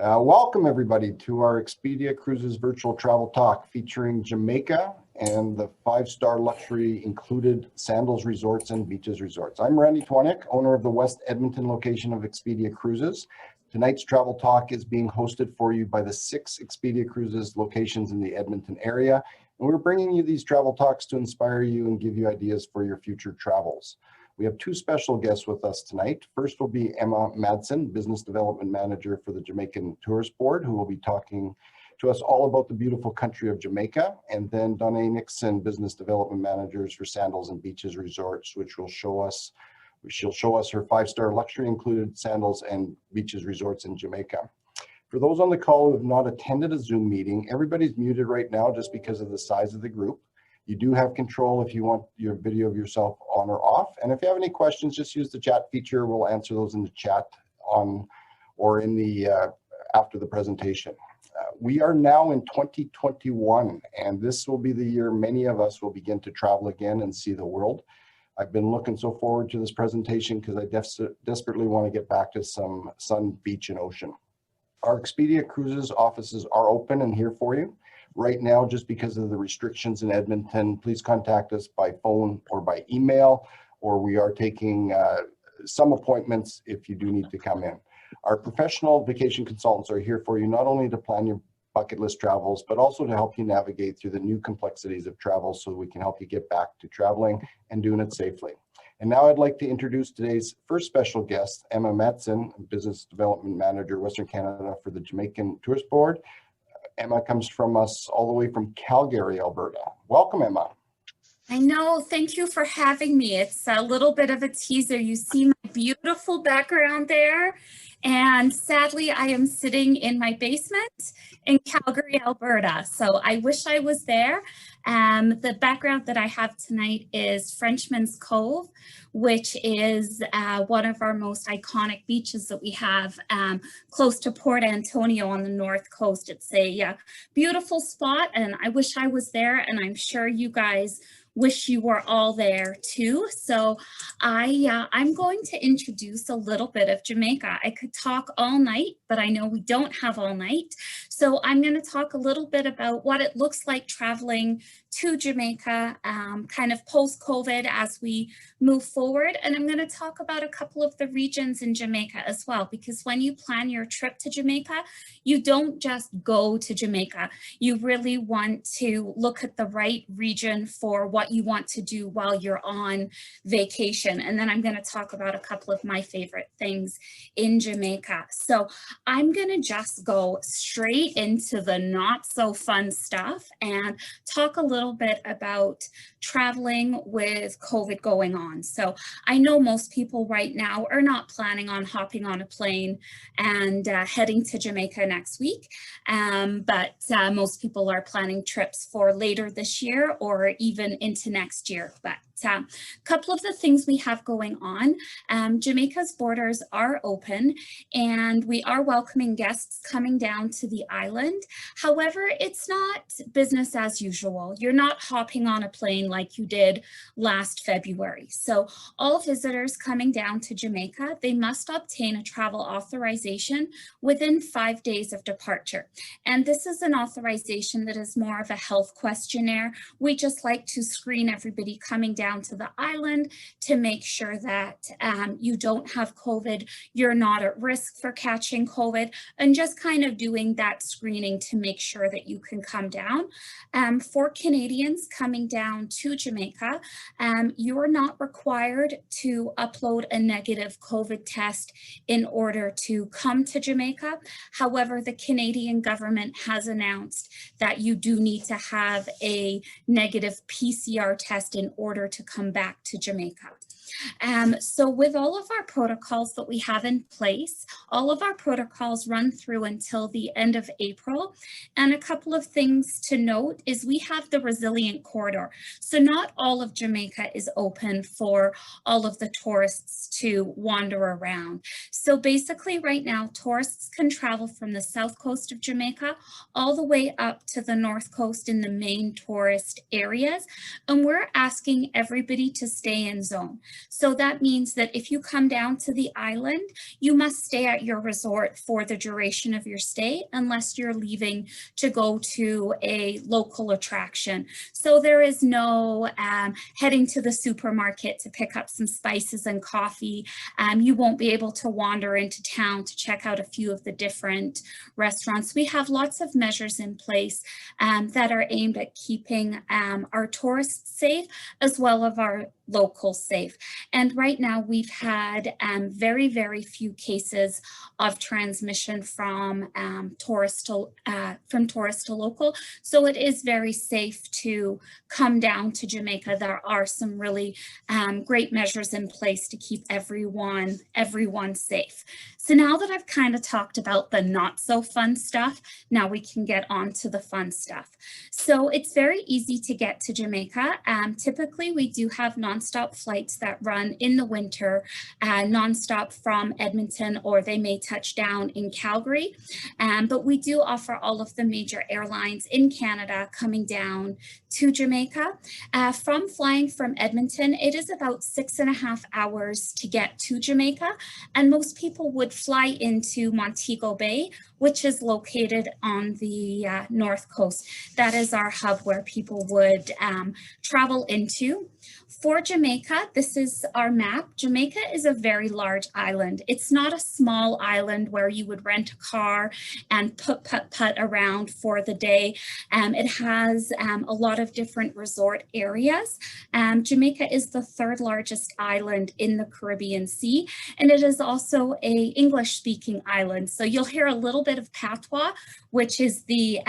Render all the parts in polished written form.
Welcome everybody to our Expedia Cruises virtual travel talk featuring Jamaica and the 5-star luxury included Sandals Resorts and Beaches Resorts. I'm Randy Twanick, owner of the West Edmonton location of Expedia Cruises. Tonight's travel talk is being hosted for you by the 6 Expedia Cruises locations in the Edmonton area. And we're bringing you these travel talks to inspire you and give you ideas for your future travels. We have 2 special guests with us tonight. First will be Emma Madsen, Business Development Manager for the Jamaica Tourist Board, who will be talking to us all about the beautiful country of Jamaica. And then Donne Nixon, Business Development Managers for Sandals and Beaches Resorts, which will show us, she'll show us her 5-star luxury included Sandals and Beaches Resorts in Jamaica. For those on the call who have not attended a Zoom meeting, everybody's muted right now just because of the size of the group. You do have control if you want your video of yourself on or off. And if you have any questions, just use the chat feature. We'll answer those in the chat on or in the after the presentation. We are now in 2021, and this will be the year many of us will begin to travel again and see the world. I've been looking so forward to this presentation because I desperately want to get back to some sun, beach, and ocean. Our Expedia Cruises offices are open and here for you. Right now, just because of the restrictions in Edmonton, please contact us by phone or by email, or we are taking some appointments if you do need to come in. Our professional vacation consultants are here for you, not only to plan your bucket list travels, but also to help you navigate through the new complexities of travel so we can help you get back to traveling and doing it safely. And now I'd like to introduce today's first special guest, Emma Madsen, Business Development Manager, Western Canada for the Jamaican Tourist Board. Emma comes from us all the way from Calgary, Alberta. Welcome, Emma. I know, thank you for having me. It's a little bit of a teaser. You see my beautiful background there. And sadly, I am sitting in my basement in Calgary, Alberta. So I wish I was there. The background that I have tonight is Frenchman's Cove, which is one of our most iconic beaches that we have close to Port Antonio on the north coast. It's a beautiful spot, and I wish I was there, and I'm sure you guys wish you were all there too. So I'm going to introduce a little bit of Jamaica. I could talk all night, but I know we don't have all night. So I'm going to talk a little bit about what it looks like traveling to Jamaica, kind of post-COVID as we move forward. And I'm going to talk about a couple of the regions in Jamaica as well, because when you plan your trip to Jamaica, you don't just go to Jamaica. You really want to look at the right region for what you want to do while you're on vacation. And then I'm going to talk about a couple of my favorite things in Jamaica. So I'm going to just go straight into the not so fun stuff and talk a little bit about traveling with COVID going on. So I know most people right now are not planning on hopping on a plane and heading to Jamaica next week, but most people are planning trips for later this year or even into next year. But a couple of the things we have going on, Jamaica's borders are open and we are welcoming guests coming down to the island. However, it's not business as usual. You're not hopping on a plane like you did last February. So all visitors coming down to Jamaica, they must obtain a travel authorization within 5 days of departure. And this is an authorization that is more of a health questionnaire. We just like to screen everybody coming down to the island to make sure that you don't have COVID, you're not at risk for catching COVID, and just kind of doing that screening to make sure that you can come down. For Canadians coming down to Jamaica, you are not required to upload a negative COVID test in order to come to Jamaica. However, the Canadian government has announced that you do need to have a negative PCR test in order to come back to Jamaica. So with all of our protocols that we have in place, all of our protocols run through until the end of April. And a couple of things to note is we have the resilient corridor. So not all of Jamaica is open for all of the tourists to wander around. So basically right now, tourists can travel from the south coast of Jamaica all the way up to the north coast in the main tourist areas. And we're asking everybody to stay in zone. So that means that if you come down to the island, you must stay at your resort for the duration of your stay unless you're leaving to go to a local attraction. So there is no heading to the supermarket to pick up some spices and coffee. You won't be able to wander into town to check out a few of the different restaurants. We have lots of measures in place that are aimed at keeping our tourists safe as well as our locals safe. And right now we've had very, very few cases of transmission from tourist to local. So it is very safe to come down to Jamaica. There are some really great measures in place to keep everyone safe. So now that I've kind of talked about the not so fun stuff, now we can get on to the fun stuff. So it's very easy to get to Jamaica. Typically we do have nonstop flights that run in the winter, nonstop from Edmonton, or they may touch down in Calgary. But we do offer all of the major airlines in Canada coming down to Jamaica. From flying from Edmonton, it is about 6.5 hours to get to Jamaica. And most people would fly into Montego Bay, which is located on the north coast. That is our hub where people would travel into. For Jamaica, this is our map. Jamaica is a very large island. It's not a small island where you would rent a car and put around for the day. It has a lot of different resort areas. Jamaica is the third largest island in the Caribbean Sea, and it is also a English-speaking island. So you'll hear a little bit of patois, which is the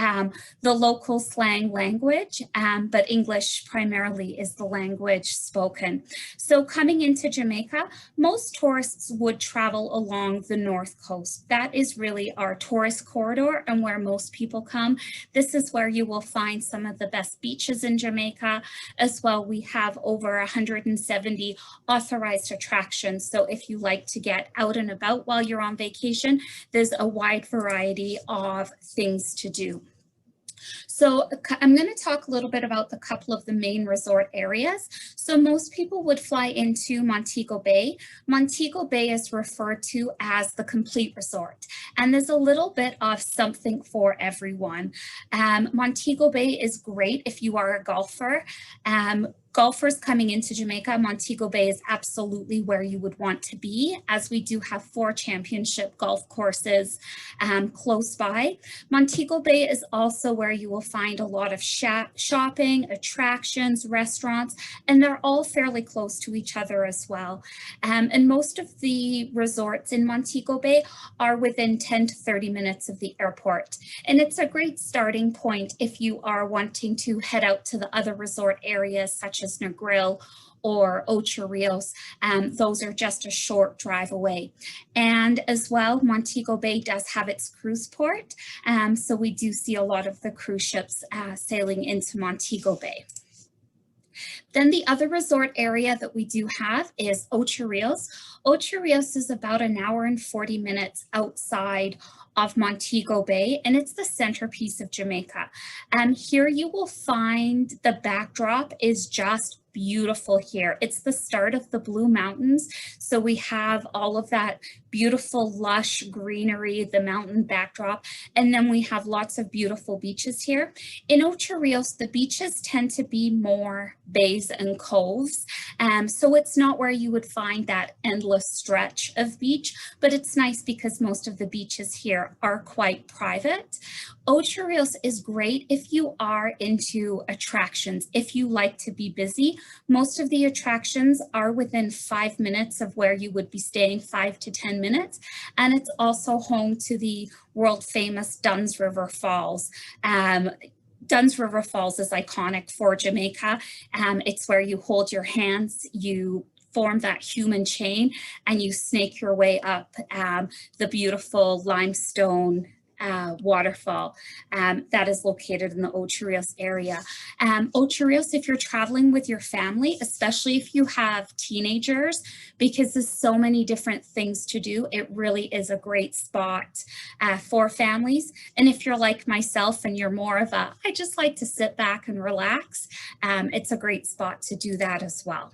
local slang language, but English primarily is the language spoken. So coming into Jamaica, most tourists would travel along the north coast. That is really our tourist corridor and where most people come. This is where you will find some of the best beaches in Jamaica. As well, we have over 170 authorized attractions. So if you like to get out and about while you're on vacation, there's a wide variety of things to do. So I'm going to talk a little bit about a couple of the main resort areas. So most people would fly into Montego Bay. Montego Bay is referred to as the complete resort, and there's a little bit of something for everyone. Montego Bay is great if you are a golfer. Golfers coming into Jamaica, Montego Bay is absolutely where you would want to be, as we do have 4 championship golf courses close by. Montego Bay is also where you will find a lot of shopping, attractions, restaurants, and they're all fairly close to each other as well. And most of the resorts in Montego Bay are within 10 to 30 minutes of the airport. And it's a great starting point if you are wanting to head out to the other resort areas such as Negril or Ocho Rios. Those are just a short drive away. And as well, Montego Bay does have its cruise port. So we do see a lot of the cruise ships sailing into Montego Bay. Then the other resort area that we do have is Ocho Rios. Ocho Rios is about an hour and 40 minutes outside of Montego Bay, and it's the centerpiece of Jamaica. Here you will find the backdrop is just beautiful here. It's the start of the Blue Mountains. So we have all of that beautiful lush greenery, the mountain backdrop, and then we have lots of beautiful beaches here. In Ocho Rios, the beaches tend to be more bays and coves. So it's not where you would find that endless stretch of beach, but it's nice because most of the beaches here are quite private. Ocho Rios is great if you are into attractions, if you like to be busy. Most of the attractions are within 5 minutes of where you would be staying, 5 to 10 minutes. And it's also home to the world famous Dunn's River Falls. Dunn's River Falls is iconic for Jamaica. It's where you hold your hands, you form that human chain, and you snake your way up the beautiful limestone waterfall that is located in the Ocho Rios area. Ocho Rios, if you're traveling with your family, especially if you have teenagers, because there's so many different things to do, it really is a great spot for families. And if you're like myself and you're more of a, I just like to sit back and relax, it's a great spot to do that as well.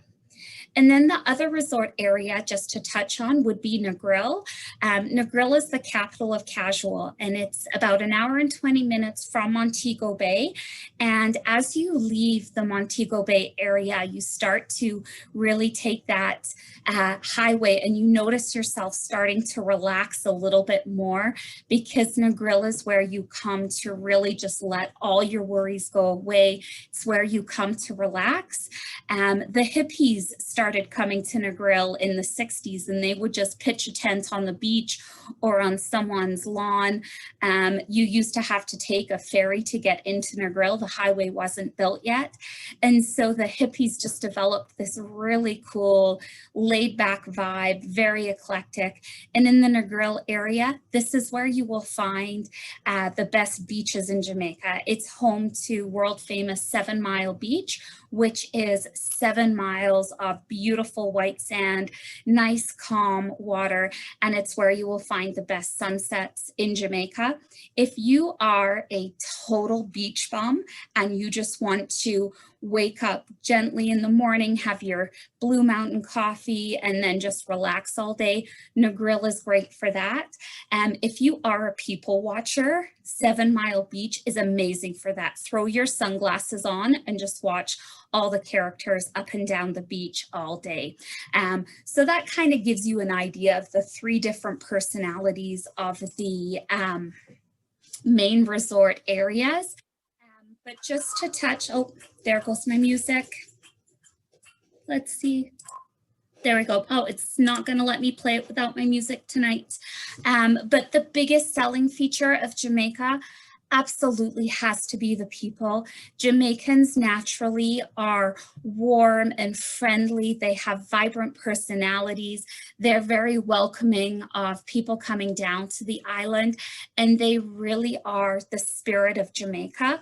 And then the other resort area, just to touch on, would be Negril. Negril is the capital of casual, and it's about an hour and 20 minutes from Montego Bay. And as you leave the Montego Bay area, you start to really take that highway, and you notice yourself starting to relax a little bit more, because Negril is where you come to really just let all your worries go away. It's where you come to relax. The hippies started coming to Negril in the 60s, and they would just pitch a tent on the beach or on someone's lawn. You used to have to take a ferry to get into Negril. The highway wasn't built yet. And so the hippies just developed this really cool laid back vibe, very eclectic. And in the Negril area, this is where you will find the best beaches in Jamaica. It's home to world famous 7 Mile Beach, which is 7 miles of beautiful white sand, nice calm water, and it's where you will find the best sunsets in Jamaica. If you are a total beach bum and you just want to wake up gently in the morning, have your Blue Mountain coffee, and then just relax all day, Negril is great for that. If you are a people watcher, 7 Mile Beach is amazing for that. Throw your sunglasses on and just watch all the characters up and down the beach all day. So that kind of gives you an idea of the 3 different personalities of the main resort areas. But just to touch, oh, there goes my music. Let's see. There we go. Oh, it's not going to let me play it without my music tonight. But the biggest selling feature of Jamaica absolutely has to be the people. Jamaicans naturally are warm and friendly. They have vibrant personalities. They're very welcoming of people coming down to the island, and they really are the spirit of Jamaica.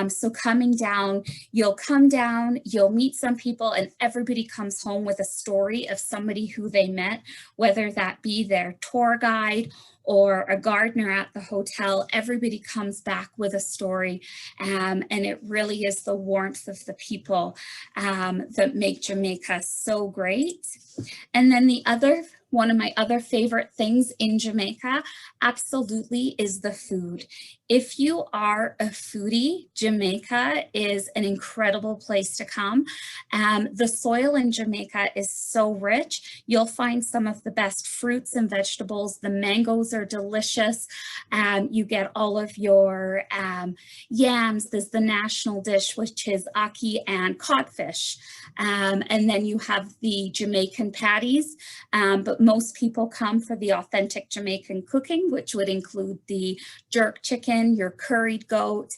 So coming down, you'll come down, you'll meet some people, and everybody comes home with a story of somebody who they met, whether that be their tour guide or a gardener at the hotel. Everybody comes back with a story, and it really is the warmth of the people that make Jamaica so great. And then one of my other favorite things in Jamaica absolutely is the food. If you are a foodie, Jamaica is an incredible place to come. The soil in Jamaica is so rich. You'll find some of the best fruits and vegetables. The mangoes are delicious. You get all of your yams. There's the national dish, which is ackee and codfish. And then you have the Jamaican patties, but most people come for the authentic Jamaican cooking, which would include the jerk chicken, your curried goat,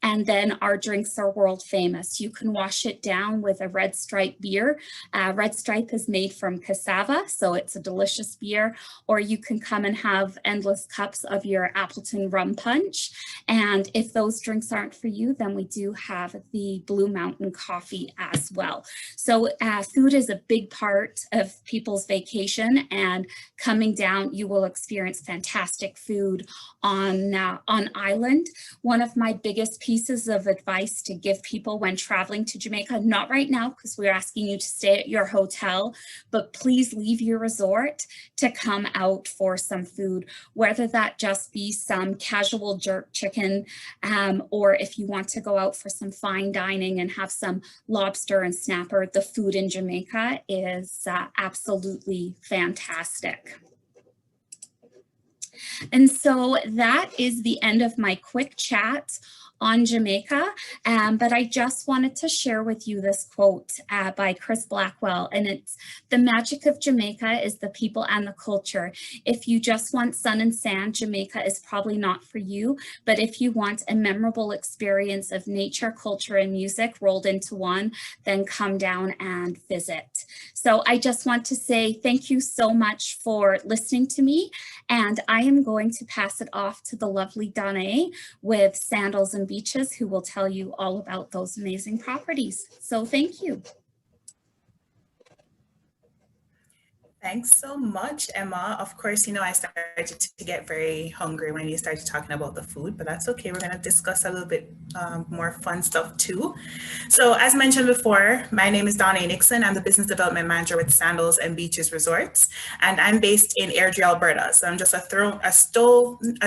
and then our drinks are world famous. You can wash it down with a Red Stripe beer. Red Stripe is made from cassava, so it's a delicious beer, or you can come and have endless cups of your Appleton rum punch. And if those drinks aren't for you, then we do have the Blue Mountain coffee as well. So food is a big part of people's vacation, and coming down, you will experience fantastic food on island. One of my biggest pieces of advice to give people when traveling to Jamaica, not right now because we're asking you to stay at your hotel, but please leave your resort to come out for some food, whether that just be some casual jerk chicken, or if you want to go out for some fine dining and have some lobster and snapper, the food in Jamaica is absolutely fantastic. And so that is the end of my quick chat on Jamaica, but I just wanted to share with you this quote by Chris Blackwell, and it's, "The magic of Jamaica is the people and the culture. If you just want sun and sand, Jamaica is probably not for you, but if you want a memorable experience of nature, culture, and music rolled into one, then come down and visit." So I just want to say thank you so much for listening to me, and I am going to pass it off to the lovely Donne with Sandals and Beaches, who will tell you all about those amazing properties. So thank you. Thanks so much, Emma. Of course, I started to get very hungry when you started talking about the food, but that's okay. We're going to discuss a little bit more fun stuff too. So as mentioned before, my name is Donne Nixon. I'm the Business Development Manager with Sandals and Beaches Resorts, and I'm based in Airdrie, Alberta. So I'm just a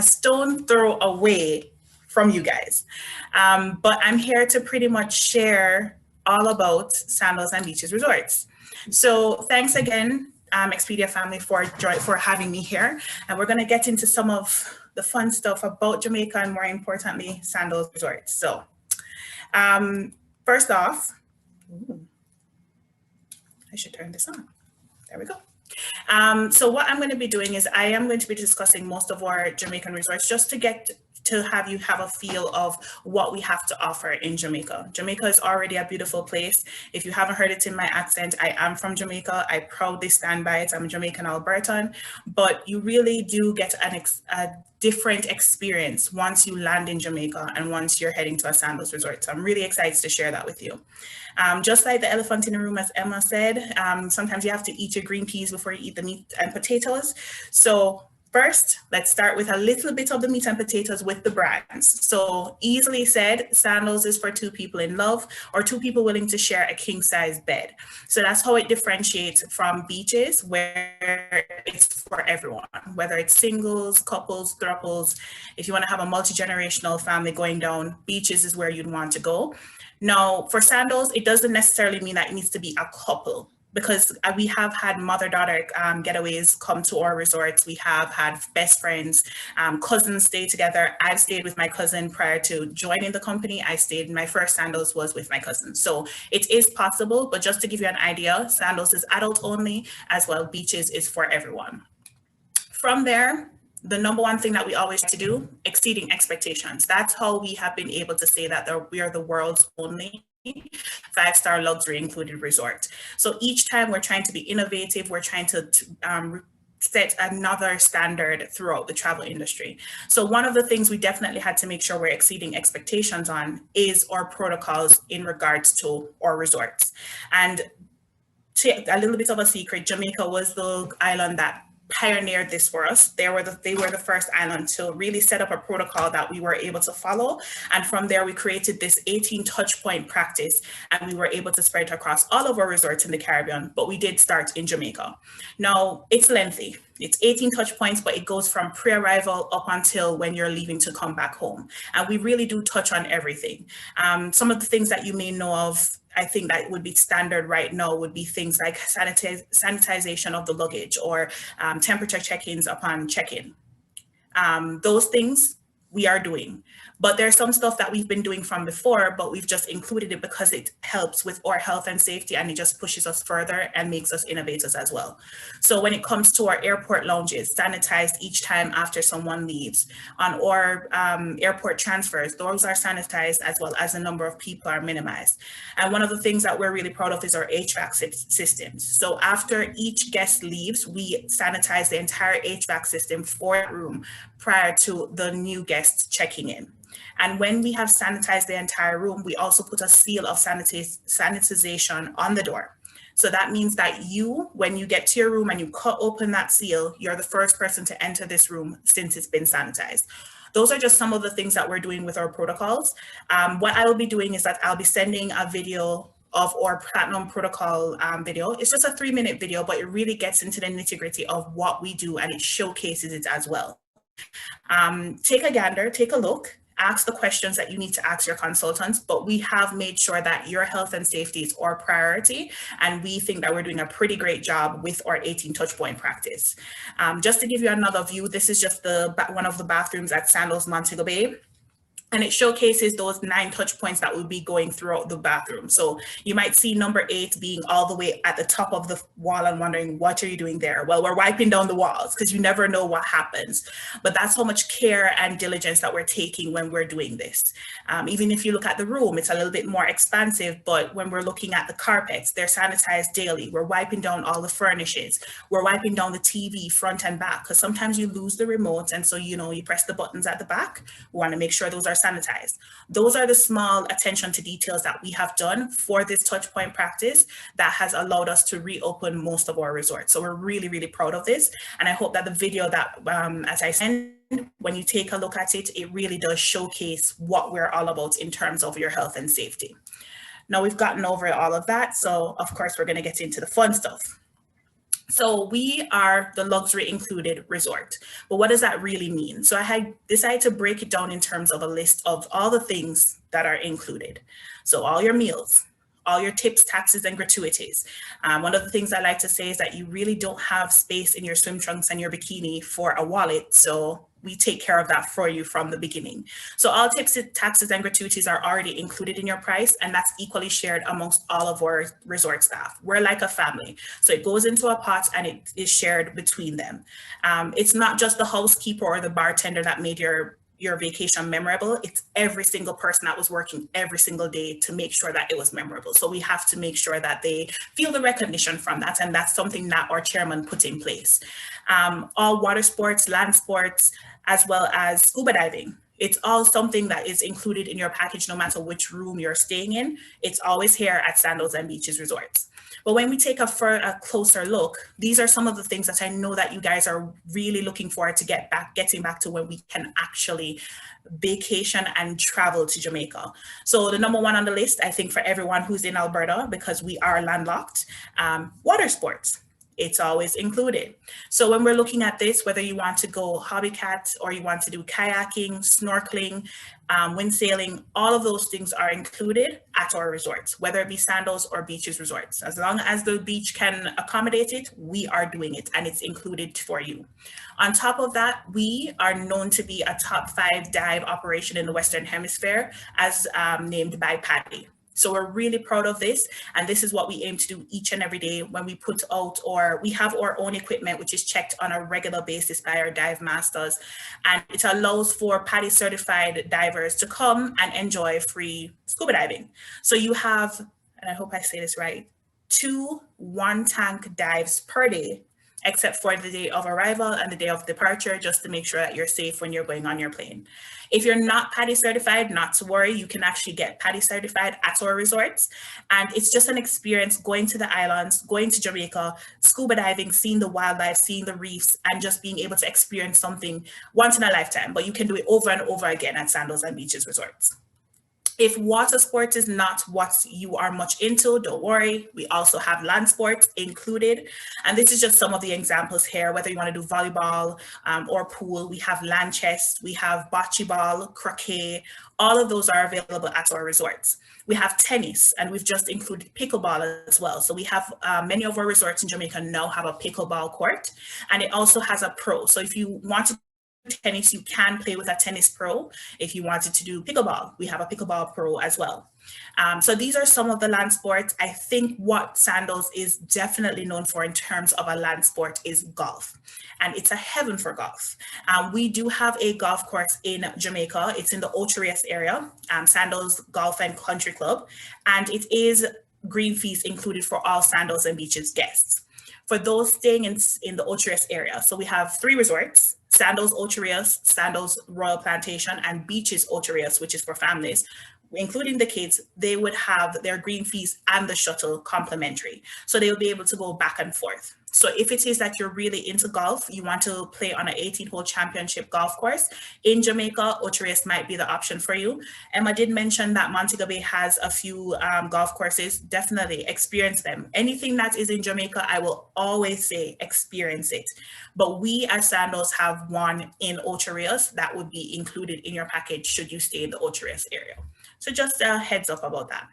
stone throw away from you guys. But I'm here to pretty much share all about Sandals and Beaches Resorts. So thanks again, Expedia family, for having me here. And we're going to get into some of the fun stuff about Jamaica and, more importantly, Sandals Resorts. So first off, I should turn this on. There we go. So what I'm going to be doing is I am going to be discussing most of our Jamaican resorts just to have you have a feel of what we have to offer in Jamaica. Jamaica is already a beautiful place. If you haven't heard it in my accent, I am from Jamaica. I proudly stand by it. I'm a Jamaican Albertan, but you really do get a different experience once you land in Jamaica and once you're heading to a Sandals resort. So I'm really excited to share that with you. Just like the elephant in the room, as Emma said, sometimes you have to eat your green peas before you eat the meat and potatoes. So first, let's start with a little bit of the meat and potatoes with the brands. So easily said, Sandals is for two people in love or two people willing to share a king-size bed. So that's how it differentiates from Beaches, where it's for everyone, whether it's singles, couples, thruples. If you want to have a multi-generational family going down, Beaches is where you'd want to go. Now, for Sandals, it doesn't necessarily mean that it needs to be a couple, because we have had mother-daughter getaways come to our resorts. We have had best friends, cousins stay together. I've stayed with my cousin prior to joining the company. My first Sandals was with my cousin. So it is possible, but just to give you an idea, Sandals is adult only, as well Beaches is for everyone. From there, the number one thing that we always have to do, exceeding expectations. That's how we have been able to say that we are the world's only 5-star luxury included resort. So each time we're trying to be innovative, we're trying to set another standard throughout the travel industry. So one of the things we definitely had to make sure we're exceeding expectations on is our protocols in regards to our resorts. And a little bit of a secret, Jamaica was the island that pioneered this for us. They were the first island to really set up a protocol that we were able to follow. And from there, we created this 18 touch point practice, and we were able to spread it across all of our resorts in the Caribbean, but we did start in Jamaica. Now, it's lengthy. It's 18 touch points, but it goes from pre-arrival up until when you're leaving to come back home. And we really do touch on everything. Some of the things that you may know of, I think that would be standard right now would be things like sanitization of the luggage or temperature check-ins upon check-in. Those things we are doing. But there's some stuff that we've been doing from before, but we've just included it because it helps with our health and safety, and it just pushes us further and makes us innovators as well. So when it comes to our airport lounges, sanitized each time after someone leaves. On our airport transfers, those are sanitized as well as the number of people are minimized. And one of the things that we're really proud of is our HVAC systems. So after each guest leaves, we sanitize the entire HVAC system for a room prior to the new guests checking in. And when we have sanitized the entire room, we also put a seal of sanitization on the door. So that means that when you get to your room and you cut open that seal, you're the first person to enter this room since it's been sanitized. Those are just some of the things that we're doing with our protocols. What I will be doing is that I'll be sending a video of our Platinum Protocol video. It's just a 3-minute video, but it really gets into the nitty-gritty of what we do, and it showcases it as well. Take a gander, take a look. Ask the questions that you need to ask your consultants, but we have made sure that your health and safety is our priority, and we think that we're doing a pretty great job with our 18 touch point practice. Just to give you another view, this is just one of the bathrooms at Sandals Montego Bay. And it showcases those 9 touch points that will be going throughout the bathroom. So you might see number 8 being all the way at the top of the wall and wondering, what are you doing there? Well, we're wiping down the walls because you never know what happens. But that's how much care and diligence that we're taking when we're doing this. Even if you look at the room, it's a little bit more expansive, but when we're looking at the carpets, they're sanitized daily. We're wiping down all the furnishings. We're wiping down the TV front and back, because sometimes you lose the remote. And so, you press the buttons at the back. We want to make sure those are sanitized. Those are the small attention to details that we have done for this touch point practice that has allowed us to reopen most of our resorts. So we're really, really proud of this. And I hope that the video that, as I said, when you take a look at it, it really does showcase what we're all about in terms of your health and safety. Now we've gotten over all of that. So of course, we're going to get into the fun stuff. So we are the luxury included resort, but what does that really mean? So I had decided to break it down in terms of a list of all the things that are included. So all your meals, all your tips, taxes, and gratuities. One of the things I like to say is that you really don't have space in your swim trunks and your bikini for a wallet. So we take care of that for you from the beginning. So all tips, taxes, and gratuities are already included in your price, and that's equally shared amongst all of our resort staff. We're like a family. So it goes into a pot and it is shared between them. It's not just the housekeeper or the bartender that made your vacation memorable. It's every single person that was working every single day to make sure that it was memorable. So we have to make sure that they feel the recognition from that. And that's something that our chairman put in place. All water sports, land sports, as well as scuba diving. It's all something that is included in your package, no matter which room you're staying in. It's always here at Sandals and Beaches Resorts. But when we take a closer look, these are some of the things that I know that you guys are really looking forward to getting back to when we can actually vacation and travel to Jamaica. So the number one on the list, I think for everyone who's in Alberta, because we are landlocked, water sports. It's always included. So when we're looking at this, whether you want to go hobbycat or you want to do kayaking, snorkeling, wind sailing, all of those things are included at our resorts, whether it be Sandals or Beaches Resorts. As long as the beach can accommodate it, we are doing it and it's included for you. On top of that, we are known to be a top 5 dive operation in the Western Hemisphere as named by PADI. So we're really proud of this. And this is what we aim to do each and every day when we put out, or we have our own equipment, which is checked on a regular basis by our dive masters. And it allows for PADI certified divers to come and enjoy free scuba diving. So you have, and I hope I say this right, 2 one-tank dives per day, except for the day of arrival and the day of departure, just to make sure that you're safe when you're going on your plane. If you're not PADI certified, not to worry, you can actually get PADI certified at our resorts. And it's just an experience going to the islands, going to Jamaica, scuba diving, seeing the wildlife, seeing the reefs, and just being able to experience something once in a lifetime. But you can do it over and over again at Sandals and Beaches Resorts. If water sports is not what you are much into, don't worry. We also have land sports included. And this is just some of the examples here, whether you want to do volleyball or pool. We have land chess, we have bocce ball, croquet. All of those are available at our resorts. We have tennis, and we've just included pickleball as well. So we have many of our resorts in Jamaica now have a pickleball court, and it also has a pro. So if you want to tennis, you can play with a tennis pro. If you wanted to do pickleball, we have a pickleball pro as well. So these are some of the land sports. I think what Sandals is definitely known for in terms of a land sport is golf, and it's a heaven for golf. We do have a golf course in Jamaica. It's in the Ocho-Rios area, Sandals Golf and Country Club, and it is green fees included for all Sandals and Beaches guests. For those staying in the Ocho-Rios area, so we have 3 resorts: Sandals Ocho-Rios, Sandals Royal Plantation, and Beaches Ocho-Rios, which is for families, including the kids. They would have their green fees and the shuttle complimentary. So they will be able to go back and forth. So if it is that you're really into golf, you want to play on an 18-hole championship golf course in Jamaica, Ocho-Rios might be the option for you. Emma did mention that Montego Bay has a few golf courses. Definitely experience them. Anything that is in Jamaica, I will always say experience it. But we as Sandals have one in Ocho-Rios that would be included in your package should you stay in the Ocho-Rios area. So just a heads up about that.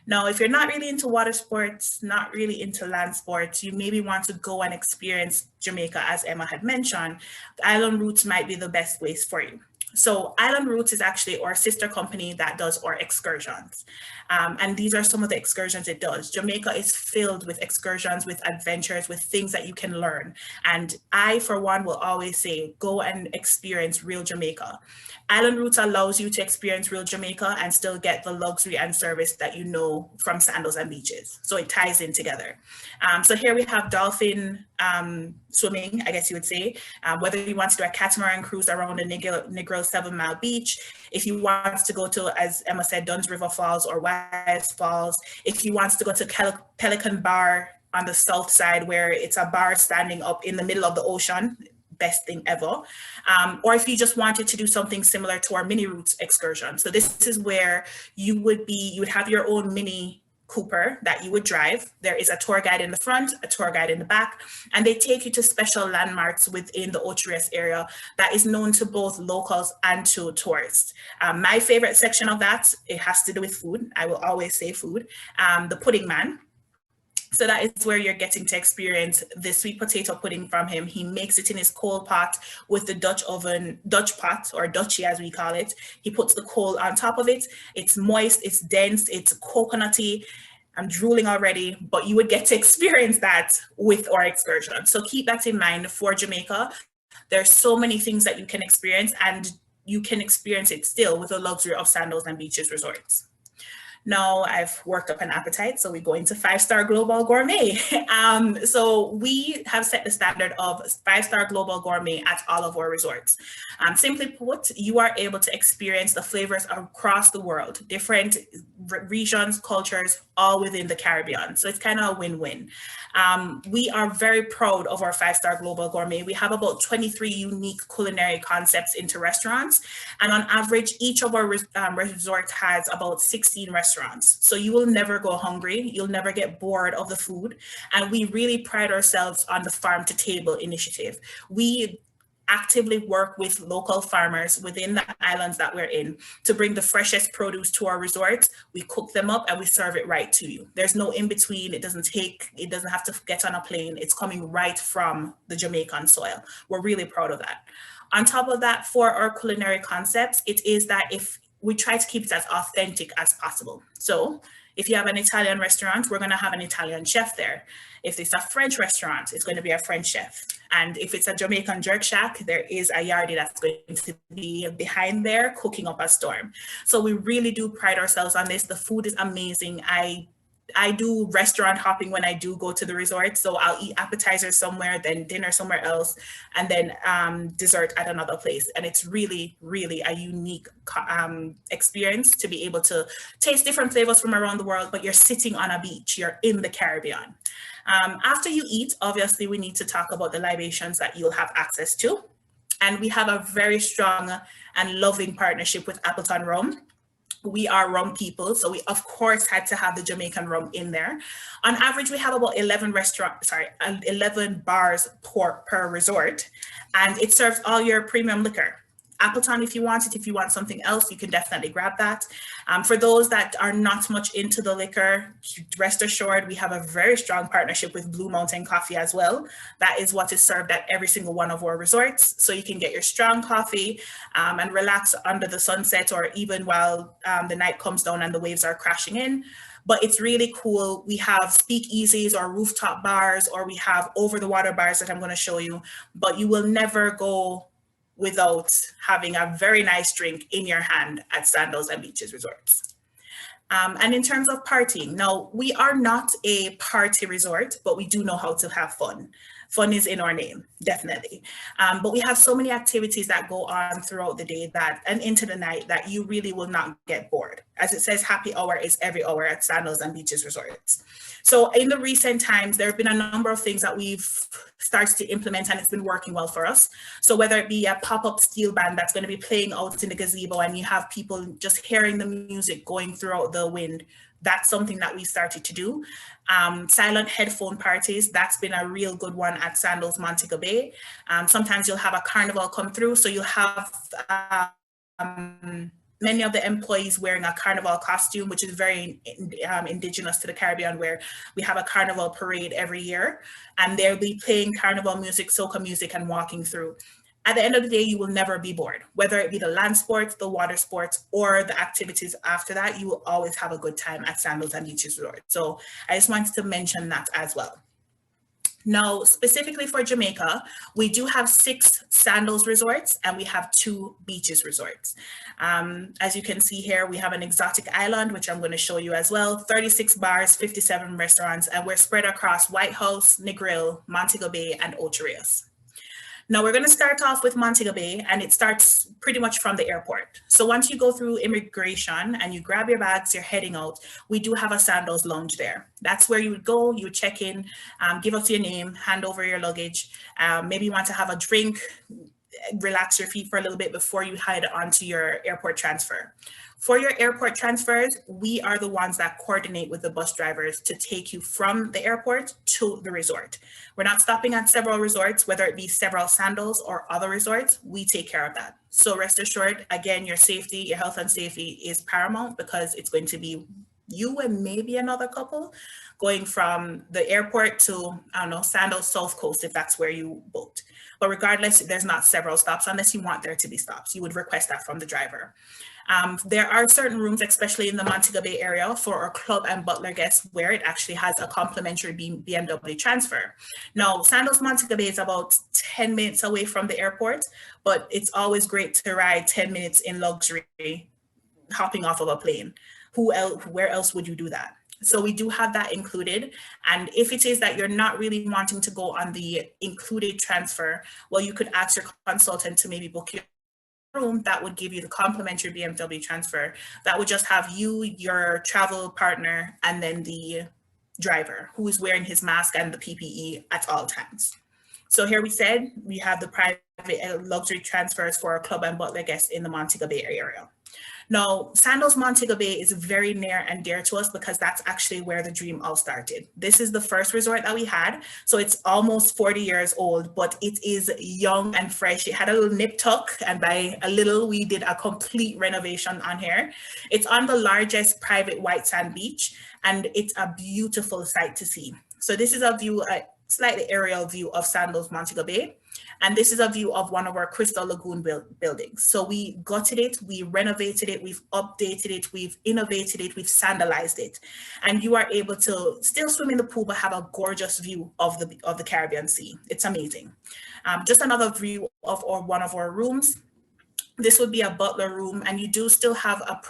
Now, if you're not really into water sports, not really into land sports, you maybe want to go and experience Jamaica, as Emma had mentioned, Island Roots might be the best place for you. So Island Roots is actually our sister company that does our excursions. And these are some of the excursions it does. Jamaica is filled with excursions, with adventures, with things that you can learn. And I, for one, will always say, go and experience real Jamaica. Island Roots allows you to experience real Jamaica and still get the luxury and service that you know from Sandals and Beaches. So it ties in together. So here we have dolphin swimming, I guess you would say, whether you want to do a catamaran cruise around the Negro 7 Mile Beach, if you want to go to, as Emma said, Dunn's River Falls or Wise Falls, if you want to go to Pelican Bar on the south side where it's a bar standing up in the middle of the ocean, best thing ever, or if you just wanted to do something similar to our mini routes excursion. So this is where you would have your own mini Cooper that you would drive. There is a tour guide in the front, a tour guide in the back, and they take you to special landmarks within the Ocho-Rios area that is known to both locals and to tourists. My favorite section of that, it has to do with food. I will always say food. The Pudding Man. So that is where you're getting to experience the sweet potato pudding from him. He makes it in his coal pot with the Dutch pot, or Dutchie as we call it. He puts the coal on top of it. It's moist, it's dense, it's coconutty. I'm drooling already, but you would get to experience that with our excursion. So keep that in mind for Jamaica. There's so many things that you can experience, and you can experience it still with the luxury of Sandals and Beaches resorts. Now I've worked up an appetite, so we go into 5-star global gourmet. So we have set the standard of 5-star global gourmet at all of our resorts. Simply put, you are able to experience the flavors across the world, different regions, cultures, all within the Caribbean. So it's kind of a win-win. We are very proud of our 5-star global gourmet. We have about 23 unique culinary concepts into restaurants. And on average, each of our resorts has about 16 restaurants. So you will never go hungry. You'll never get bored of the food. And we really pride ourselves on the farm to table initiative. We actively work with local farmers within the islands that we're in to bring the freshest produce to our resorts. We cook them up and we serve it right to you. There's no in between. It doesn't have to get on a plane. It's coming right from the Jamaican soil. We're really proud of that. On top of that, for our culinary concepts, it is that if we try to keep it as authentic as possible. So if you have an Italian restaurant, we're going to have an Italian chef there. If it's a French restaurant, it's going to be a French chef. And if it's a Jamaican jerk shack, there is a yardie that's going to be behind there cooking up a storm. So we really do pride ourselves on this. The food is amazing. I do restaurant hopping when I do go to the resort. So I'll eat appetizers somewhere, then dinner somewhere else, and then dessert at another place. And it's really, really a unique experience to be able to taste different flavors from around the world, but you're sitting on a beach, you're in the Caribbean. After you eat, obviously, we need to talk about the libations that you'll have access to. And we have a very strong and loving partnership with Appleton Rum. We are rum people, so we of course had to have the Jamaican rum in there. On average, we have about 11 bars per resort, and it serves all your premium liquor. Appleton, if you want it, if you want something else, you can definitely grab that. For those that are not much into the liquor, rest assured, we have a very strong partnership with Blue Mountain Coffee as well. That is what is served at every single one of our resorts. So you can get your strong coffee and relax under the sunset, or even while the night comes down and the waves are crashing in. But it's really cool. We have speakeasies or rooftop bars, or we have over the water bars that I'm going to show you, but you will never go without having a very nice drink in your hand at Sandals and Beaches resorts. And in terms of partying, now we are not a party resort, but we do know how to have fun. Fun is in our name, definitely. But we have so many activities that go on throughout the day and into the night that you really will not get bored. As it says, happy hour is every hour at Sandals and Beaches resorts. So in the recent times, there have been a number of things that we've started to implement, and it's been working well for us. So whether it be a pop-up steel band that's going to be playing out in the gazebo and you have people just hearing the music going throughout the wind, that's something that we started to do. Silent headphone parties, that's been a real good one at Sandals Montego Bay. Sometimes you'll have a carnival come through, so you'll have many of the employees wearing a carnival costume, which is very indigenous to the Caribbean, where we have a carnival parade every year, and they'll be playing carnival music, soca music, and walking through. At the end of the day, you will never be bored. Whether it be the land sports, the water sports, or the activities after that, you will always have a good time at Sandals and Beaches Resort. So I just wanted to mention that as well. Now, specifically for Jamaica, we do have 6 Sandals resorts, and we have 2 beaches resorts. As you can see here, we have an exotic island, which I'm going to show you as well, 36 bars, 57 restaurants, and we're spread across White House, Negril, Montego Bay, and Ocho Rios. Now we're going to start off with Montego Bay, and it starts pretty much from the airport. So once you go through immigration and you grab your bags, you're heading out, we do have a Sandals lounge there. That's where you would go, you would check in, give us your name, hand over your luggage. Maybe you want to have a drink, relax your feet for a little bit before you head onto your airport transfer. For your airport transfers, we are the ones that coordinate with the bus drivers to take you from the airport to the resort. We're not stopping at several resorts, whether it be several Sandals or other resorts, we take care of that. So rest assured, again, your safety, your health and safety is paramount, because it's going to be you and maybe another couple going from the airport to, I don't know, Sandals South Coast, if that's where you booked. But regardless, there's not several stops unless you want there to be stops. You would request that from the driver. There are certain rooms, especially in the Montego Bay area, for our club and butler guests, where it actually has a complimentary BMW transfer. Now, Sandals Montego Bay is about 10 minutes away from the airport, but it's always great to ride 10 minutes in luxury, hopping off of a plane. Where else would you do that? So we do have that included. And if it is that you're not really wanting to go on the included transfer, well, you could ask your consultant to maybe book your room that would give you the complimentary BMW transfer. That would just have you, your travel partner, and then the driver, who is wearing his mask and the PPE at all times. So here we said we have the private luxury transfers for our club and butler guests in the Montego Bay area. Now, Sandals Montego Bay is very near and dear to us, because that's actually where the dream all started. This is the first resort that we had. So it's almost 40 years old, but it is young and fresh. It had a little nip tuck, and by a little, we did a complete renovation on here. It's on the largest private white sand beach, and it's a beautiful sight to see. So this is a view, a slightly aerial view of Sandals Montego Bay. And this is a view of one of our Crystal Lagoon buildings. So we gutted it, we renovated it, we've updated it, we've innovated it, we've sandalized it. And you are able to still swim in the pool, but have a gorgeous view of the Caribbean Sea. It's amazing. Just another view of one of our rooms. This would be a butler room, and you do still have a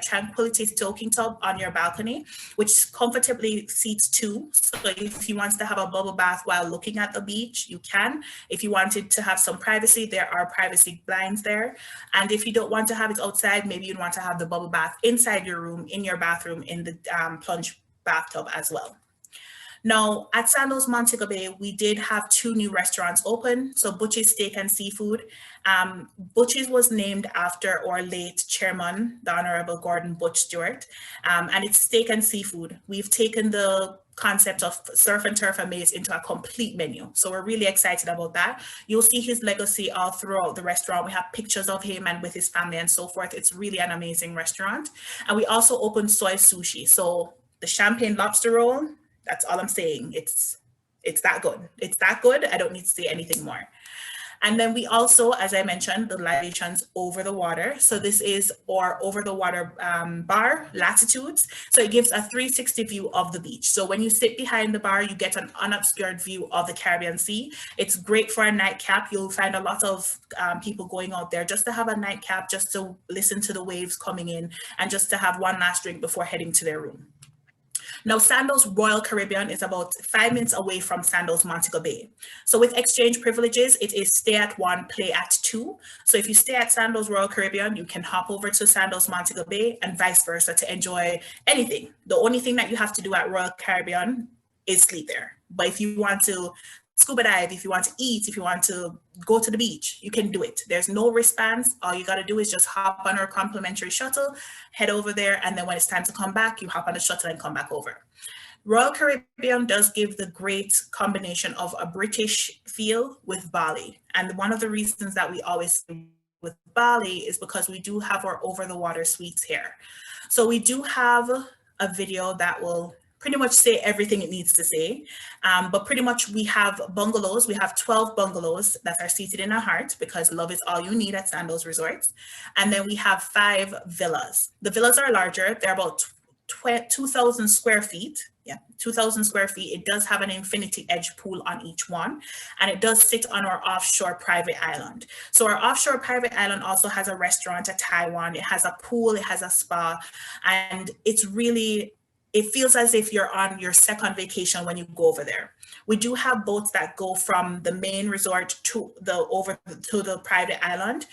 tranquility soaking tub on your balcony, which comfortably seats 2. So if you want to have a bubble bath while looking at the beach, you can. If you wanted to have some privacy, there are privacy blinds there. And if you don't want to have it outside, maybe you'd want to have the bubble bath inside your room, in your bathroom, in the plunge bathtub as well. Now, at Sandals Montego Bay, we did have 2 new restaurants open. So Butch's Steak and Seafood. Butch's was named after our late chairman, the Honorable Gordon Butch Stewart, and it's steak and seafood. We've taken the concept of surf and turf and made it into a complete menu. So we're really excited about that. You'll see his legacy all throughout the restaurant. We have pictures of him and with his family and so forth. It's really an amazing restaurant. And we also opened soy sushi. So the champagne lobster roll, that's all I'm saying. It's that good. It's that good. I don't need to say anything more. And then we also, as I mentioned, the libations over the water. So this is our over the water bar, Latitudes. So it gives a 360 view of the beach. So when you sit behind the bar, you get an unobscured view of the Caribbean Sea. It's great for a nightcap. You'll find a lot of people going out there just to have a nightcap, just to listen to the waves coming in, and just to have one last drink before heading to their room. Now, Sandals Royal Caribbean is about 5 minutes away from Sandals Montego Bay. So with exchange privileges, it is stay at 1, play at 2. So if you stay at Sandals Royal Caribbean, you can hop over to Sandals Montego Bay and vice versa to enjoy anything. The only thing that you have to do at Royal Caribbean is sleep there. But if you want to scuba dive, if you want to eat, if you want to go to the beach, you can do it. There's no wristbands. All you got to do is just hop on our complimentary shuttle, head over there, and then when it's time to come back, you hop on the shuttle and come back over. Royal Caribbean does give the great combination of a British feel with Bali. And one of the reasons that we always with Bali is because we do have our over the water suites here. So we do have a video that will pretty much say everything it needs to say. But pretty much we have bungalows. We have 12 bungalows that are seated in our heart, because love is all you need at Sandals Resorts. And then we have 5 villas. The villas are larger. They're about 2,000 square feet. Yeah, 2,000 square feet. It does have an infinity edge pool on each one, and it does sit on our offshore private island. So our offshore private island also has a restaurant, a Taiwan. It has a pool, it has a spa, and it's really, it feels as if you're on your second vacation when you go over there. We do have boats that go from the main resort to the private island,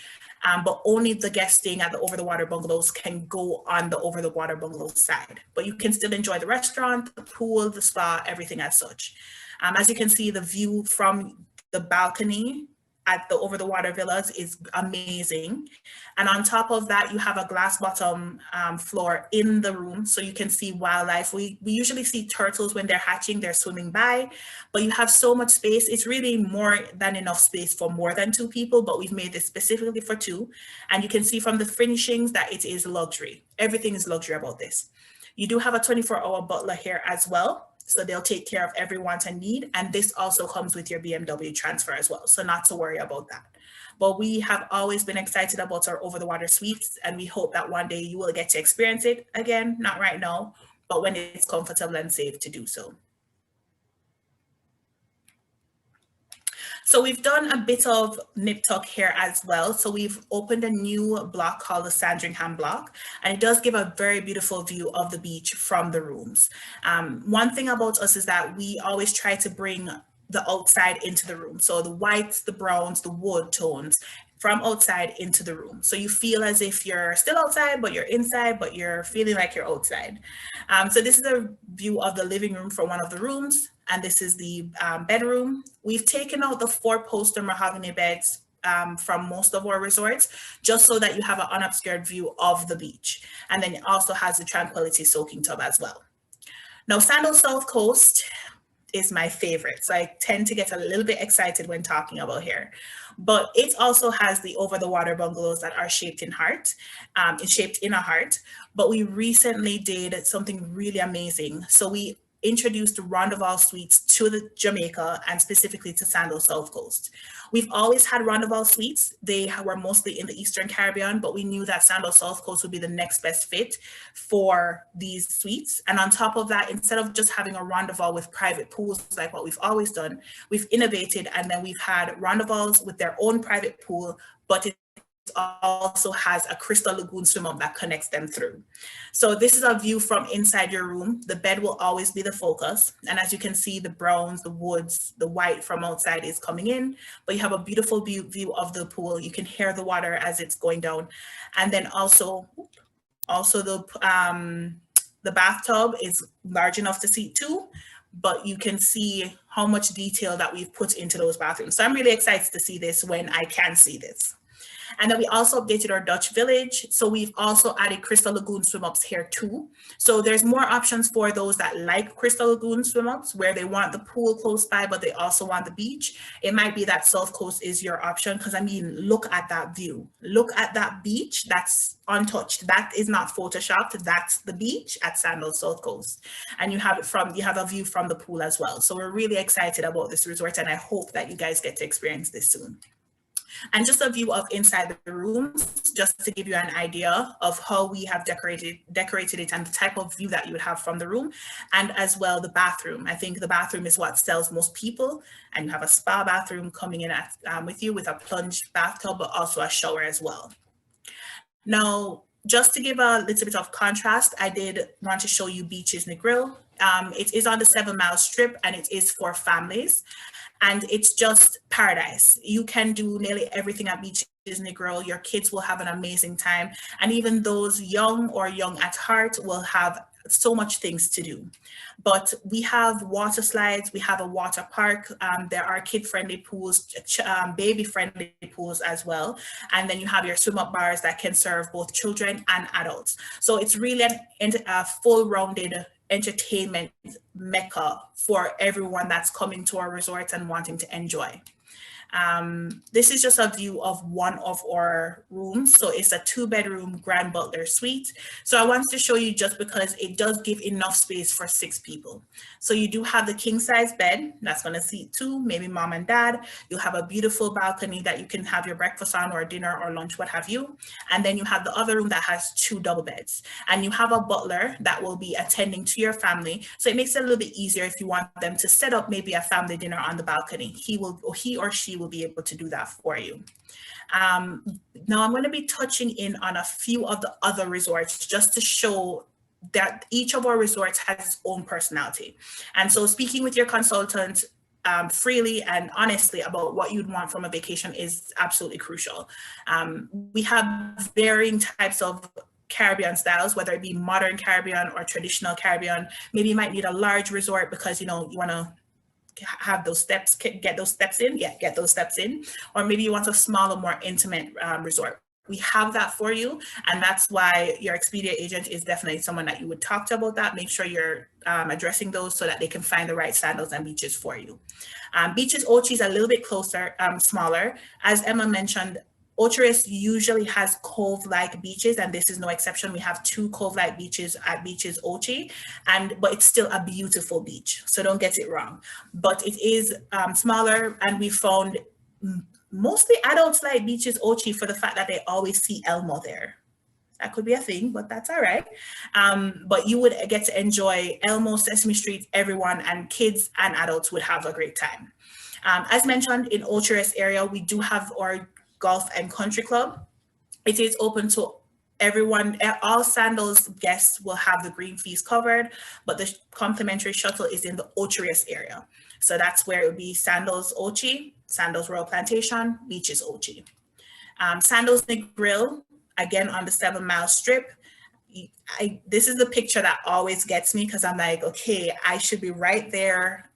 but only the guests staying at the over the water bungalows can go on the over the water bungalow side. But you can still enjoy the restaurant, the pool, the spa, everything as such. As you can see, the view from the balcony at the over the water villas is amazing. And on top of that, you have a glass bottom floor in the room, so you can see wildlife. We usually see turtles when they're hatching, they're swimming by, but you have so much space. It's really more than enough space for more than 2 people, but we've made this specifically for 2. And you can see from the furnishings that it is luxury. Everything is luxury about this. You do have a 24-hour butler here as well. So they'll take care of every want and need. And this also comes with your BMW transfer as well. So not to worry about that. But we have always been excited about our over the water suites, and we hope that one day you will get to experience it again, not right now, but when it's comfortable and safe to do so. So we've done a bit of nip tuck here as well. So we've opened a new block called the Sandringham block, and it does give a very beautiful view of the beach from the rooms. One thing about us is that we always try to bring the outside into the room. So the whites, the browns, the wood tones from outside into the room. So you feel as if you're still outside, but you're inside, but you're feeling like you're outside. So this is a view of the living room for one of the rooms. And this is the bedroom. We've taken out the 4-poster mahogany beds from most of our resorts, just so that you have an unobscured view of the beach. And then it also has the tranquility soaking tub as well. Now, Sandals South Coast is my favorite. So I tend to get a little bit excited when talking about here. But it also has the over the water bungalows that are shaped in heart. It's shaped in a heart. But we recently did something really amazing. So we introduced Rendezvous suites to the Jamaica, and specifically to Sandals South Coast. We've always had Rendezvous suites. They were mostly in the Eastern Caribbean, but we knew that Sandals South Coast would be the next best fit for these suites. And on top of that, instead of just having a rendezvous with private pools like what we've always done, we've innovated, and then we've had rendezvous with their own private pool, but it also has a crystal lagoon swim up that connects them through. So this is a view from inside your room. The bed will always be the focus. And as you can see, the browns, the woods, the white from outside is coming in, but you have a beautiful view of the pool. You can hear the water as it's going down. And then also the bathtub is large enough to seat 2, but you can see how much detail that we've put into those bathrooms. So I'm really excited to see this when I can see this. And then we also updated our Dutch village. So we've also added Crystal Lagoon swim ups here too. So there's more options for those that like Crystal Lagoon swim ups, where they want the pool close by, but they also want the beach. It might be that South Coast is your option, because I mean, look at that view. Look at that beach. That's untouched. That is not photoshopped. That's the beach at Sandals South Coast. And you have a view from the pool as well. So we're really excited about this resort, and I hope that you guys get to experience this soon. And just a view of inside the rooms, just to give you an idea of how we have decorated it and the type of view that you would have from the room, and as well the bathroom. I think the bathroom is what sells most people, and you have a spa bathroom coming in with you with a plunge bathtub, but also a shower as well. Now, just to give a little bit of contrast, I did want to show you Beaches Negril. It is on the 7-mile strip, and it is for families. And it's just paradise. You can do nearly everything at Beaches Negril. Your kids will have an amazing time. And even those young or young at heart will have so much things to do. But we have water slides, we have a water park, there are kid-friendly pools, baby-friendly pools as well. And then you have your swim-up bars that can serve both children and adults. So it's really a full-rounded entertainment mecca for everyone that's coming to our resorts and wanting to enjoy. This is just a view of one of our rooms. So it's a 2-bedroom grand butler suite. So I wanted to show you just because it does give enough space for 6 people. So you do have the king size bed that's going to seat 2, maybe mom and dad. You'll have a beautiful balcony that you can have your breakfast on, or dinner or lunch, what have you. And then you have the other room that has 2 double beds, and you have a butler that will be attending to your family. So it makes it a little bit easier if you want them to set up maybe a family dinner on the balcony. He or she will be able to do that for you. Now I'm going to be touching in on a few of the other resorts just to show that each of our resorts has its own personality. And so speaking with your consultant freely and honestly about what you'd want from a vacation is absolutely crucial. We have varying types of Caribbean styles, whether it be modern Caribbean or traditional Caribbean. Maybe you might need a large resort because you want to have those steps, get those steps in, or maybe you want a smaller, more intimate resort. We have that for you, and that's why your Expedia agent is definitely someone that you would talk to about that. Make sure you're addressing those so that they can find the right sandals and beaches for you. Beaches Ochi is a little bit closer, smaller. As Emma mentioned, Ocho-Rios usually has cove-like beaches, and this is no exception. We have 2 cove-like beaches at Beaches Ochi, but it's still a beautiful beach, so don't get it wrong. But it is smaller, and we found mostly adults like Beaches Ochi for the fact that they always see Elmo there. That could be a thing, but that's all right. But you would get to enjoy Elmo, Sesame Street, everyone, and kids and adults would have a great time. As mentioned, in Ocho-Rios area, we do have our Golf and Country Club. It is open to everyone. All Sandals guests will have the green fees covered, but the complimentary shuttle is in the Ocho-Rios area. So that's where it would be Sandals Ochi, Sandals Royal Plantation, Beaches Ochi. Sandals Negril, again on the 7 Mile Strip. This is the picture that always gets me because I'm like, okay, I should be right there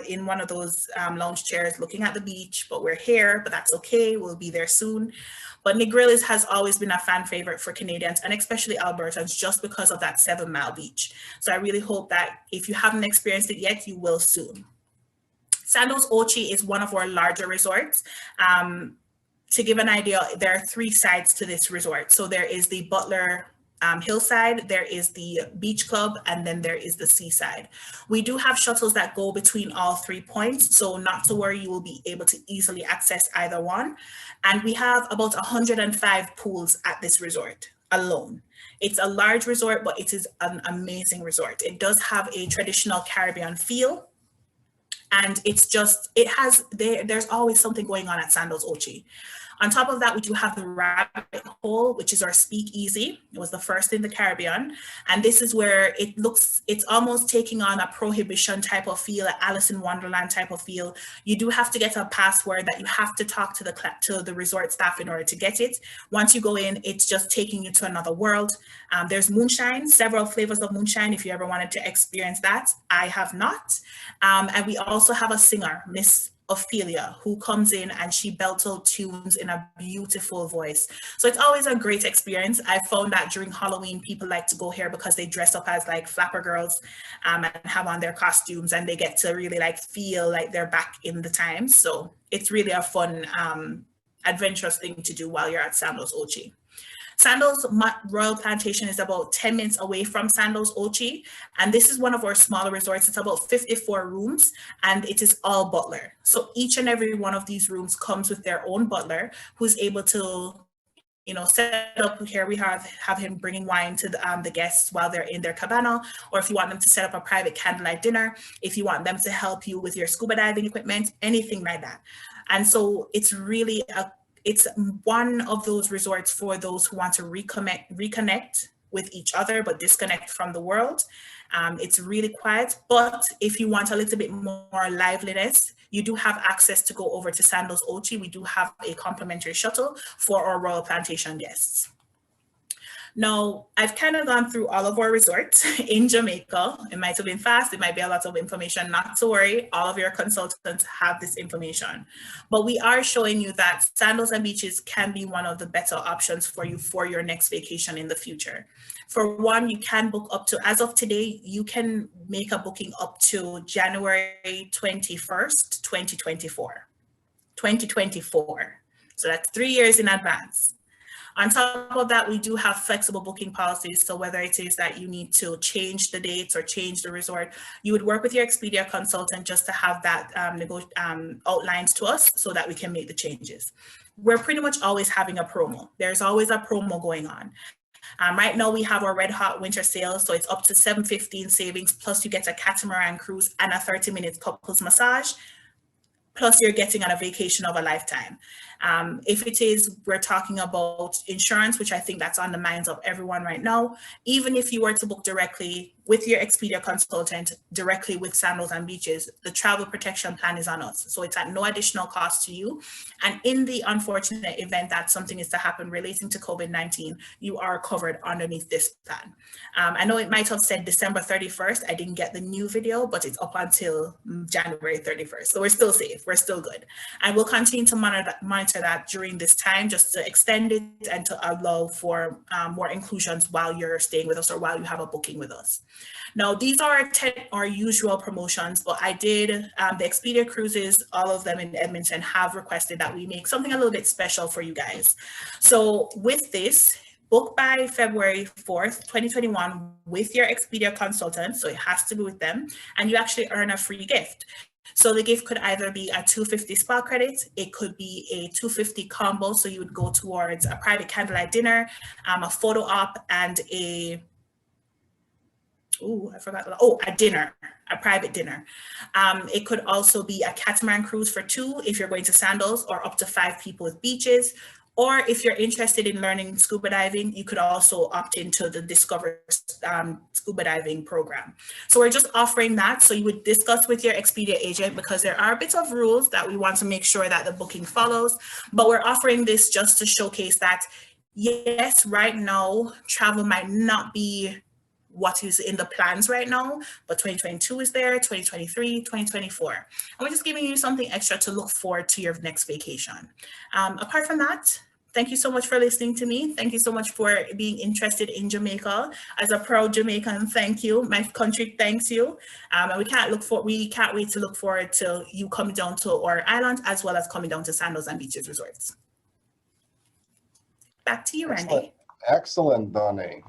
in one of those lounge chairs looking at the beach, but we're here, but that's okay, we'll be there soon. But Negril has always been a fan favorite for Canadians and especially Albertans just because of that 7 Mile beach. So I really hope that if you haven't experienced it yet, you will soon. Sandals Ochi is one of our larger resorts. To give an idea, there are 3 sides to this resort. So there is the Butler Hillside, there is the Beach Club, and then there is the Seaside. We do have shuttles that go between all 3 points, so not to worry, you will be able to easily access either one. And we have about 105 pools at this resort alone. It's a large resort, but it is an amazing resort. It does have a traditional Caribbean feel. And it's just, there's always something going on at Sandals Ochi. On top of that, we do have the Rabbit Hole, which is our speakeasy. It was the first in the Caribbean. And this is where it's almost taking on a Prohibition type of feel, an Alice in Wonderland type of feel. You do have to get a password that you have to talk to the resort staff in order to get it. Once you go in, it's just taking you to another world. There's moonshine, several flavors of moonshine if you ever wanted to experience that. I have not. And we also have a singer, Miss Ophelia, who comes in and she belts out tunes in a beautiful voice. So it's always a great experience. I found that during Halloween, people like to go here because they dress up as like flapper girls and have on their costumes, and they get to really like feel like they're back in the times. So it's really a fun, adventurous thing to do while you're at Sandals Ochi. Sandals Royal Plantation is about 10 minutes away from Sandals Ochi, and this is one of our smaller resorts. It's about 54 rooms, and it is all butler. So each and every one of these rooms comes with their own butler who's able to, set up. Here we have him bringing wine to the guests while they're in their cabana, or if you want them to set up a private candlelight dinner, if you want them to help you with your scuba diving equipment, anything like that. And so it's really it's one of those resorts for those who want to reconnect with each other, but disconnect from the world. It's really quiet, but if you want a little bit more liveliness, you do have access to go over to Sandals Ochi. We do have a complimentary shuttle for our Royal Plantation guests. Now, I've kind of gone through all of our resorts in Jamaica. It might have been fast, it might be a lot of information, not to worry, all of your consultants have this information. But we are showing you that Sandals and beaches can be one of the better options for you for your next vacation in the future. For one, you can book up to, as of today, you can make a booking up to January 21st, 2024. 2024. So that's 3 years in advance. On top of that, we do have flexible booking policies. So whether it is that you need to change the dates or change the resort, you would work with your Expedia consultant just to have that outlined to us so that we can make the changes. We're pretty much always having a promo. There's always a promo going on. Right now we have our red hot winter sale, so it's up to $7.15 savings, plus you get a catamaran cruise and a 30-minute couples massage, plus you're getting on a vacation of a lifetime. If it is, we're talking about insurance, which I think that's on the minds of everyone right now. Even if you were to book directly with your Expedia consultant, directly with Sandals and Beaches, the travel protection plan is on us. So it's at no additional cost to you. And in the unfortunate event that something is to happen relating to COVID-19, you are covered underneath this plan. I know it might have said December 31st. I didn't get the new video, but it's up until January 31st. So we're still safe, we're still good. And we'll continue to monitor that during this time, just to extend it and to allow for more inclusions while you're staying with us or while you have a booking with us. Now, these are our usual promotions, but I did, the Expedia cruises, all of them in Edmonton have requested that we make something a little bit special for you guys. So with this, book by February 4th, 2021 with your Expedia consultant, so it has to be with them, and you actually earn a free gift. So the gift could either be a $250 spa credit, it could be a $250 combo, so you would go towards a private candlelight dinner, a photo op, and a dinner, a private dinner. It could also be a catamaran cruise for 2 if you're going to Sandals, or up to 5 people with Beaches. Or if you're interested in learning scuba diving, you could also opt into the Discover scuba diving program. So we're just offering that. So you would discuss with your Expedia agent, because there are bits of rules that we want to make sure that the booking follows. But we're offering this just to showcase that, yes, right now, travel might not be what is in the plans right now, but 2022 is there, 2023, 2024. And we're just giving you something extra to look forward to your next vacation. Apart from that, thank you so much for listening to me. Thank you so much for being interested in Jamaica. As a proud Jamaican, thank you. My country thanks you. And we can't wait to look forward to you coming down to our island, as well as coming down to Sandals and Beaches Resorts. Back to you, Randy. Excellent, Donne.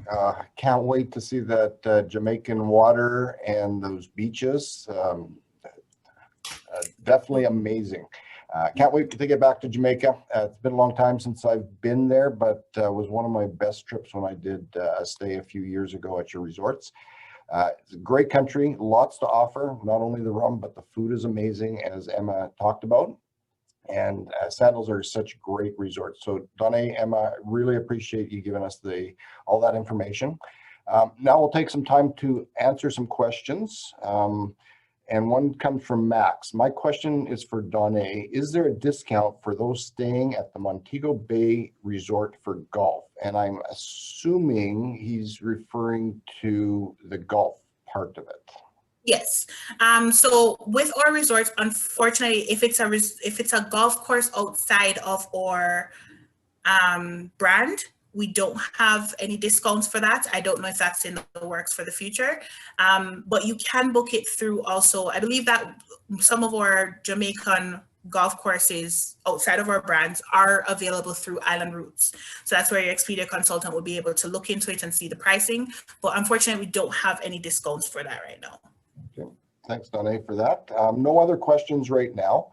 Can't wait to see that Jamaican water and those beaches. Definitely amazing. Can't wait to get back to Jamaica. It's been a long time since I've been there, but it was one of my best trips when I did a stay a few years ago at your resorts. It's a great country, lots to offer, not only the rum, but the food is amazing, as Emma talked about. And Sandals are such great resorts. So Donne, Emma, really appreciate you giving us all that information. Now we'll take some time to answer some questions. And one comes from Max. My question is for Donne. Is there a discount for those staying at the Montego Bay Resort for golf? And I'm assuming he's referring to the golf part of it. Yes. So with our resorts, unfortunately, if it's a golf course outside of our brand, we don't have any discounts for that. I don't know if that's in the works for the future, but you can book it through also. I believe that some of our Jamaican golf courses outside of our brands are available through Island Routes. So that's where your Expedia consultant will be able to look into it and see the pricing. But unfortunately, we don't have any discounts for that right now. Okay. Thanks, Donne, for that. No other questions right now.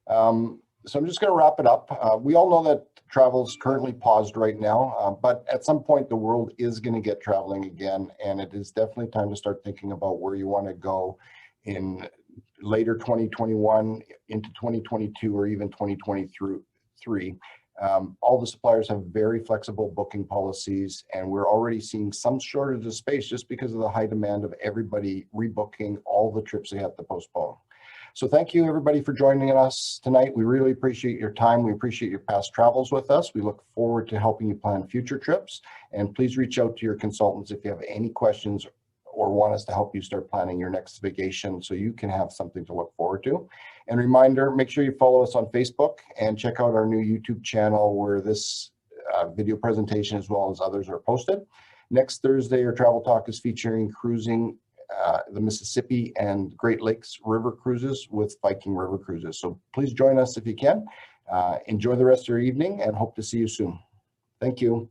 So I'm just going to wrap it up. We all know that travel is currently paused right now, but at some point the world is going to get traveling again, and it is definitely time to start thinking about where you want to go in later 2021 into 2022 or even 2023. All the suppliers have very flexible booking policies, and we're already seeing some shortage of space just because of the high demand of everybody rebooking all the trips they have to postpone. So thank you, everybody, for joining us tonight. We really appreciate your time. We appreciate your past travels with us. We look forward to helping you plan future trips. And please reach out to your consultants if you have any questions or want us to help you start planning your next vacation so you can have something to look forward to. And reminder, make sure you follow us on Facebook and check out our new YouTube channel where this video presentation as well as others are posted. Next Thursday, our Travel Talk is featuring cruising the Mississippi and Great Lakes River cruises with Viking River Cruises. So please join us if you can. Enjoy the rest of your evening and hope to see you soon. Thank you.